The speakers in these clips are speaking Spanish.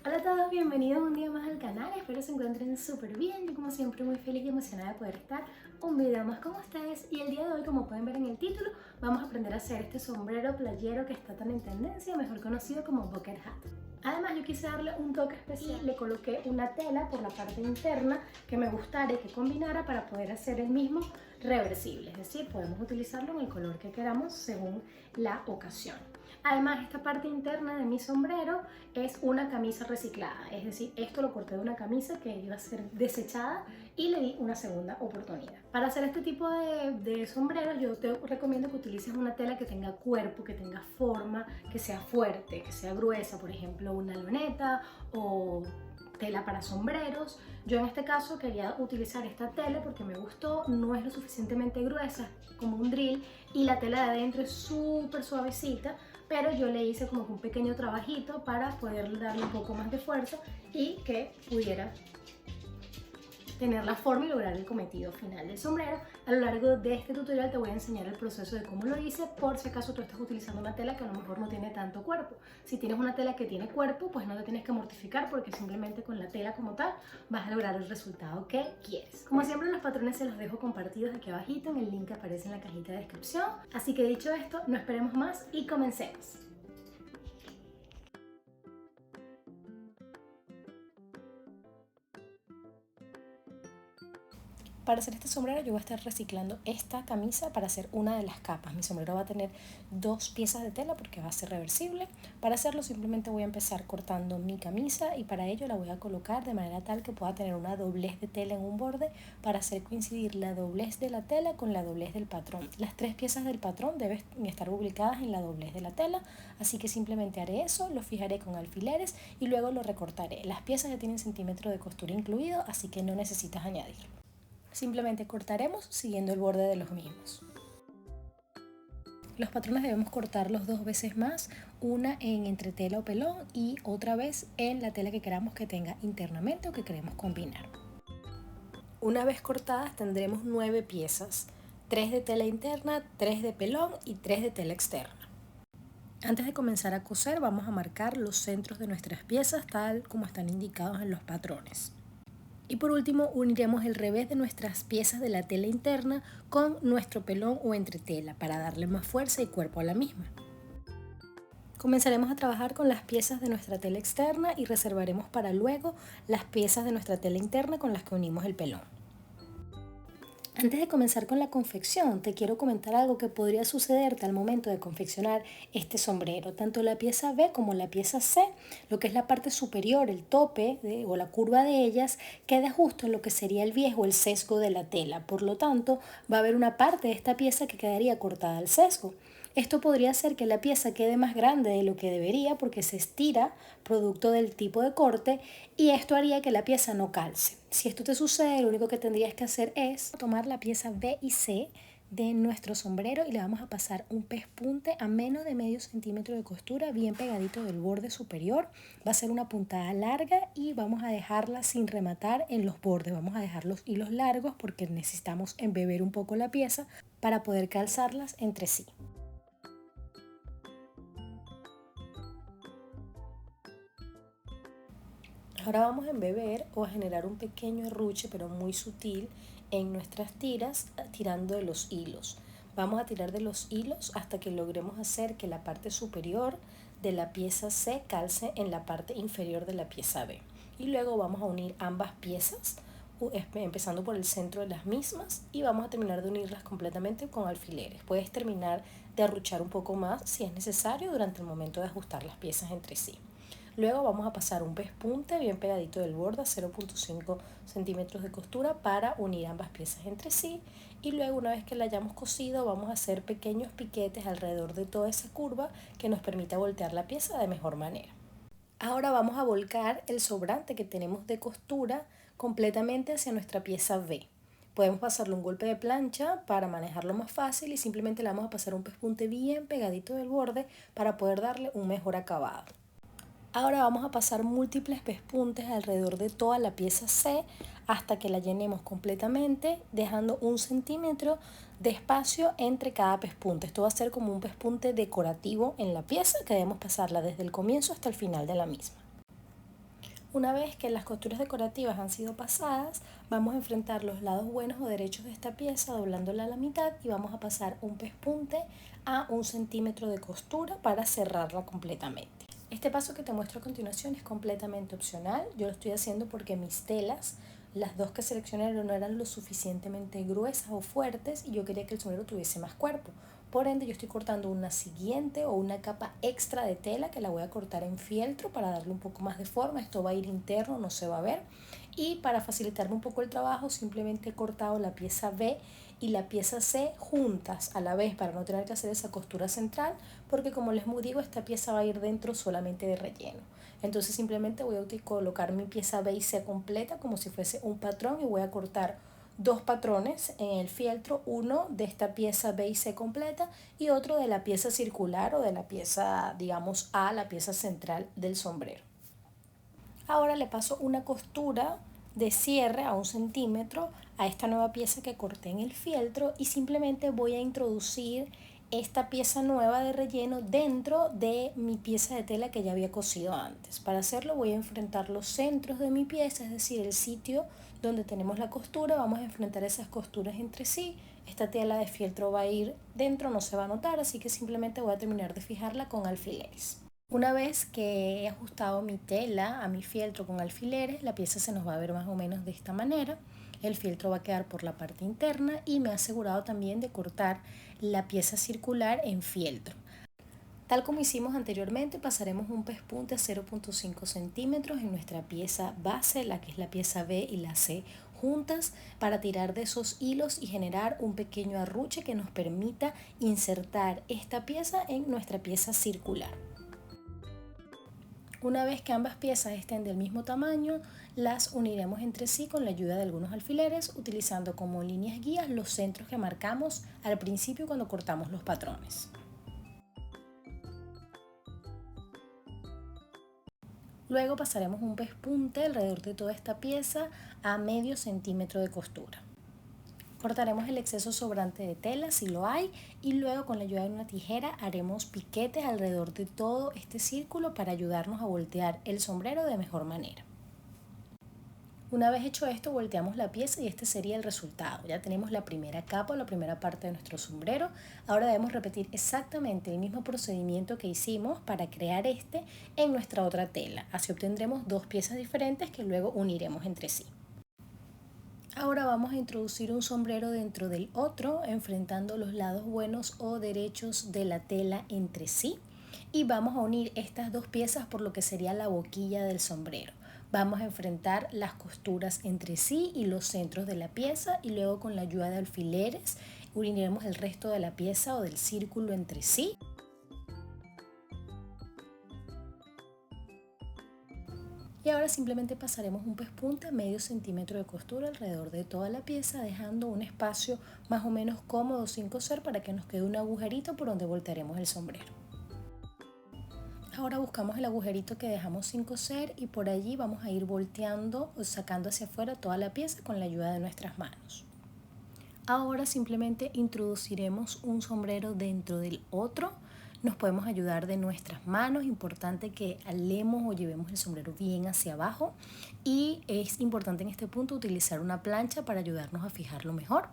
Hola a todos, bienvenidos un día más al canal, espero se encuentren súper bien. Yo como siempre muy feliz y emocionada de poder estar un video más con ustedes. Y el día de hoy, como pueden ver en el título, vamos a aprender a hacer este sombrero playero que está tan en tendencia, mejor conocido como bucket hat. Además yo quise darle un toque especial, le coloqué una tela por la parte interna que me gustara y que combinara para poder hacer el mismo reversible, es decir, podemos utilizarlo en el color que queramos según la ocasión. Además, esta parte interna de mi sombrero es una camisa reciclada, es decir, esto lo corté de una camisa que iba a ser desechada y le di una segunda oportunidad. Para hacer este tipo de sombreros yo te recomiendo que utilices una tela que tenga cuerpo, que tenga forma, que sea fuerte, que sea gruesa, por ejemplo una loneta o tela para sombreros. Yo en este caso quería utilizar esta tela porque me gustó, no es lo suficientemente gruesa como un drill y la tela de adentro es súper suavecita, pero yo le hice como que un pequeño trabajito para poder darle un poco más de fuerza y que pudiera tener la forma y lograr el cometido final del sombrero. A lo largo de este tutorial te voy a enseñar el proceso de cómo lo hice, por si acaso tú estás utilizando una tela que a lo mejor no tiene tanto cuerpo. Si tienes una tela que tiene cuerpo, pues no te tienes que mortificar porque simplemente con la tela como tal vas a lograr el resultado que quieres. Como siempre, los patrones se los dejo compartidos aquí abajito en el link que aparece en la cajita de descripción. Así que dicho esto, no esperemos más y comencemos. Para hacer este sombrero yo voy a estar reciclando esta camisa para hacer una de las capas. Mi sombrero va a tener dos piezas de tela porque va a ser reversible. Para hacerlo simplemente voy a empezar cortando mi camisa y para ello la voy a colocar de manera tal que pueda tener una doblez de tela en un borde para hacer coincidir la doblez de la tela con la doblez del patrón. Las tres piezas del patrón deben estar ubicadas en la doblez de la tela, así que simplemente haré eso, lo fijaré con alfileres y luego lo recortaré. Las piezas ya tienen centímetro de costura incluido, así que no necesitas añadir. Simplemente cortaremos siguiendo el borde de los mismos. Los patrones debemos cortarlos dos veces más, una en entretela o pelón y otra vez en la tela que queramos que tenga internamente o que queremos combinar. Una vez cortadas tendremos 9 piezas, 3 de tela interna, 3 de pelón y 3 de tela externa. Antes de comenzar a coser vamos a marcar los centros de nuestras piezas tal como están indicados en los patrones. Y por último uniremos el revés de nuestras piezas de la tela interna con nuestro pelón o entretela para darle más fuerza y cuerpo a la misma. Comenzaremos a trabajar con las piezas de nuestra tela externa y reservaremos para luego las piezas de nuestra tela interna con las que unimos el pelón. Antes de comenzar con la confección, te quiero comentar algo que podría sucederte al momento de confeccionar este sombrero. Tanto la pieza B como la pieza C, lo que es la parte superior, el tope o la curva de ellas, queda justo en lo que sería el bies o el sesgo de la tela. Por lo tanto, va a haber una parte de esta pieza que quedaría cortada al sesgo. Esto podría hacer que la pieza quede más grande de lo que debería porque se estira producto del tipo de corte y esto haría que la pieza no calce. Si esto te sucede, lo único que tendrías que hacer es tomar la pieza B y C de nuestro sombrero y le vamos a pasar un pespunte a menos de medio centímetro de costura bien pegadito del borde superior. Va a ser una puntada larga y vamos a dejarla sin rematar en los bordes. Vamos a dejar los hilos largos porque necesitamos embeber un poco la pieza para poder calzarlas entre sí. Ahora vamos a embeber o a generar un pequeño arruche pero muy sutil en nuestras tiras tirando de los hilos. Vamos a tirar de los hilos hasta que logremos hacer que la parte superior de la pieza C calce en la parte inferior de la pieza B. Y luego vamos a unir ambas piezas empezando por el centro de las mismas y vamos a terminar de unirlas completamente con alfileres. Puedes terminar de arruchar un poco más si es necesario durante el momento de ajustar las piezas entre sí. Luego vamos a pasar un pespunte bien pegadito del borde a 0.5 centímetros de costura para unir ambas piezas entre sí y luego una vez que la hayamos cosido vamos a hacer pequeños piquetes alrededor de toda esa curva que nos permita voltear la pieza de mejor manera. Ahora vamos a volcar el sobrante que tenemos de costura completamente hacia nuestra pieza B. Podemos pasarle un golpe de plancha para manejarlo más fácil y simplemente le vamos a pasar un pespunte bien pegadito del borde para poder darle un mejor acabado. Ahora vamos a pasar múltiples pespuntes alrededor de toda la pieza C hasta que la llenemos completamente, dejando 1 centímetro de espacio entre cada pespunte. Esto va a ser como un pespunte decorativo en la pieza que debemos pasarla desde el comienzo hasta el final de la misma. Una vez que las costuras decorativas han sido pasadas, vamos a enfrentar los lados buenos o derechos de esta pieza doblándola a la mitad y vamos a pasar un pespunte a 1 centímetro de costura para cerrarla completamente. Este paso que te muestro a continuación es completamente opcional. Yo lo estoy haciendo porque mis telas, las dos que seleccioné, no eran lo suficientemente gruesas o fuertes y yo quería que el sombrero tuviese más cuerpo. Por ende, yo estoy cortando una siguiente o una capa extra de tela que la voy a cortar en fieltro para darle un poco más de forma. Esto va a ir interno, no se va a ver. Y para facilitarme un poco el trabajo, simplemente he cortado la pieza B y la pieza C juntas a la vez para no tener que hacer esa costura central, porque como les digo, esta pieza va a ir dentro solamente de relleno. Entonces simplemente voy a colocar mi pieza B y C completa como si fuese un patrón y voy a cortar dos patrones en el fieltro, uno de esta pieza B y C completa y otro de la pieza circular o de la pieza, digamos, A, la pieza central del sombrero. Ahora le paso una costura de cierre a 1 centímetro a esta nueva pieza que corté en el fieltro y simplemente voy a introducir esta pieza nueva de relleno dentro de mi pieza de tela que ya había cosido antes. Para hacerlo voy a enfrentar los centros de mi pieza, es decir, el sitio donde tenemos la costura, vamos a enfrentar esas costuras entre sí. Esta tela de fieltro va a ir dentro, no se va a notar, así que simplemente voy a terminar de fijarla con alfileres. Una vez que he ajustado mi tela a mi fieltro con alfileres, la pieza se nos va a ver más o menos de esta manera. El fieltro va a quedar por la parte interna y me he asegurado también de cortar la pieza circular en fieltro. Tal como hicimos anteriormente, pasaremos un pespunte a 0.5 centímetros en nuestra pieza base, la que es la pieza B y la C juntas, para tirar de esos hilos y generar un pequeño arruche que nos permita insertar esta pieza en nuestra pieza circular. Una vez que ambas piezas estén del mismo tamaño, las uniremos entre sí con la ayuda de algunos alfileres, utilizando como líneas guías los centros que marcamos al principio cuando cortamos los patrones. Luego pasaremos un pespunte alrededor de toda esta pieza a medio centímetro de costura. Cortaremos el exceso sobrante de tela si lo hay y luego con la ayuda de una tijera haremos piquetes alrededor de todo este círculo para ayudarnos a voltear el sombrero de mejor manera. Una vez hecho esto, volteamos la pieza y este sería el resultado. Ya tenemos la primera capa o la primera parte de nuestro sombrero. Ahora debemos repetir exactamente el mismo procedimiento que hicimos para crear este en nuestra otra tela. Así obtendremos dos piezas diferentes que luego uniremos entre sí. Ahora vamos a introducir un sombrero dentro del otro, enfrentando los lados buenos o derechos de la tela entre sí. Y vamos a unir estas dos piezas por lo que sería la boquilla del sombrero. Vamos a enfrentar las costuras entre sí y los centros de la pieza y luego con la ayuda de alfileres uniremos el resto de la pieza o del círculo entre sí. Y ahora simplemente pasaremos un pespunte a medio centímetro de costura alrededor de toda la pieza, dejando un espacio más o menos cómodo sin coser para que nos quede un agujerito por donde voltearemos el sombrero. Ahora buscamos el agujerito que dejamos sin coser y por allí vamos a ir volteando o sacando hacia afuera toda la pieza con la ayuda de nuestras manos. Ahora simplemente introduciremos un sombrero dentro del otro. Nos podemos ayudar de nuestras manos, importante que alemos o llevemos el sombrero bien hacia abajo y es importante en este punto utilizar una plancha para ayudarnos a fijarlo mejor.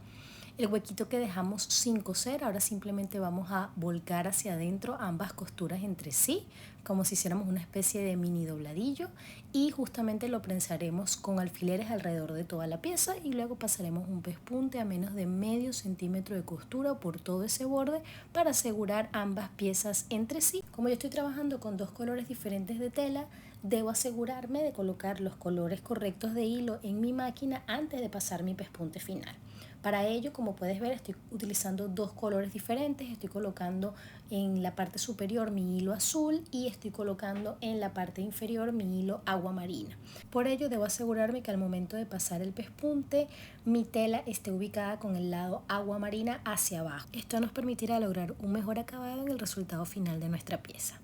El huequito que dejamos sin coser, ahora simplemente vamos a volcar hacia adentro ambas costuras entre sí, como si hiciéramos una especie de mini dobladillo y justamente lo prensaremos con alfileres alrededor de toda la pieza y luego pasaremos un pespunte a menos de medio centímetro de costura por todo ese borde para asegurar ambas piezas entre sí. Como yo estoy trabajando con dos colores diferentes de tela, debo asegurarme de colocar los colores correctos de hilo en mi máquina antes de pasar mi pespunte final. Para ello, como puedes ver, estoy utilizando dos colores diferentes. Estoy colocando en la parte superior mi hilo azul y estoy colocando en la parte inferior mi hilo agua marina. Por ello, debo asegurarme que al momento de pasar el pespunte, mi tela esté ubicada con el lado agua marina hacia abajo. Esto nos permitirá lograr un mejor acabado en el resultado final de nuestra pieza.